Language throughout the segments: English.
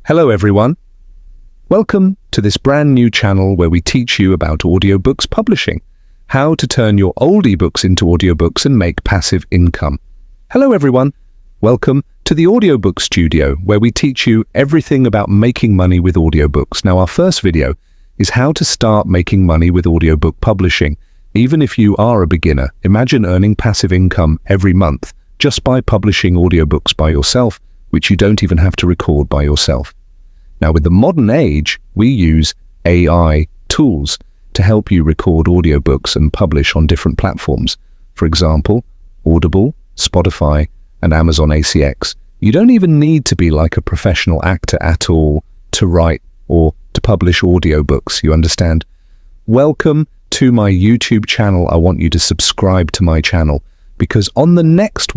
Hello everyone. Welcome to this brand new channel where we teach you about audiobooks publishing, how to turn your old ebooks into audiobooks and make passive income. Hello everyone. Welcome to the Audiobook Studio where we teach you everything about making money with audiobooks. Now our first video is how to start making money with audiobook publishing. Even if you are a beginner, imagine earning passive income every month just by publishing audiobooks by yourself, which you don't even have to record by yourself. Now, with the modern age, we use AI tools to help you record audiobooks and publish on different platforms. For example, Audible, Spotify, and Amazon ACX. You don't even need to be like a professional actor at all to write or to publish audiobooks, you understand? Welcome to my YouTube channel. I want you to subscribe to my channel because on the next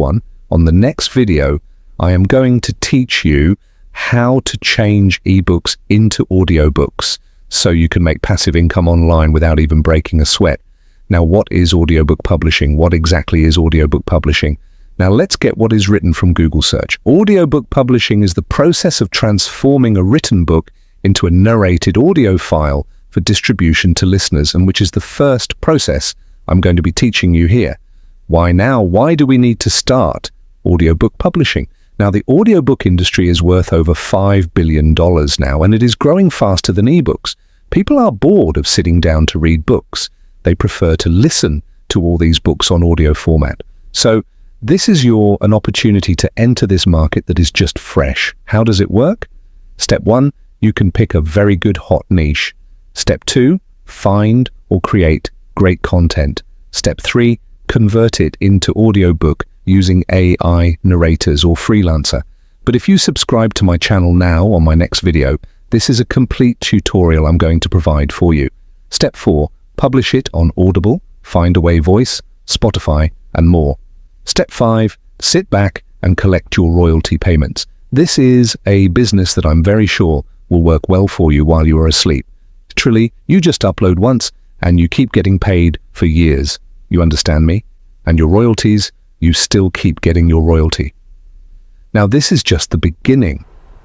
video, I am going to teach you how to change ebooks into audiobooks so you can make passive income online without even breaking a sweat. Now, what is audiobook publishing? What exactly is audiobook publishing? Now, let's get what is written from Google search. Audiobook publishing is the process of transforming a written book into a narrated audio file for distribution to listeners, and which is the first process I'm going to be teaching you here. Why now? Why do we need to start audiobook publishing? Now, the audiobook industry is worth over $5 billion now, and it is growing faster than ebooks. People are bored of sitting down to read books. They prefer to listen to all these books on audio format. So this is an opportunity to enter this market that is just fresh. How does it work? Step 1, you can pick a very good hot niche. Step 2, find or create great content. Step 3, convert it into audiobook using AI narrators or freelancer. But if you subscribe to my channel now on my next video, this is a complete tutorial I'm going to provide for you. Step 4, publish it on Audible, Findaway Voice, Spotify, and more. Step 5, sit back and collect your royalty payments. This is a business that I'm very sure will work well for you while you are asleep. Literally, you just upload once and you keep getting paid for years. You understand me? And your royalties, you still keep getting your royalty. Now, this is just the beginning.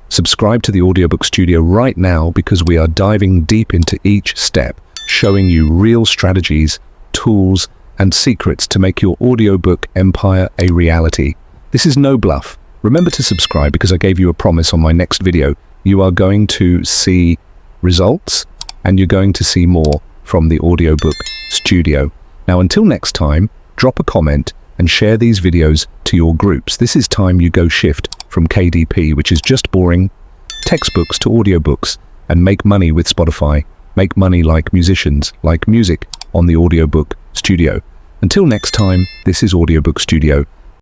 Subscribe to the Audiobook Studio right now because we are diving deep into each step, showing you real strategies, tools, and secrets to make your audiobook empire a reality. This is no bluff. Remember to subscribe because I gave you a promise on my next video. You are going to see results and you're going to see more from the Audiobook Studio. Now, until next time, drop a comment and share these videos to your groups. This is time you go shift from KDP, which is just boring, textbooks to audiobooks, and make money with Spotify. Make money like musicians, like music on the Audiobook Studio. Until next time, this is Audiobook Studio.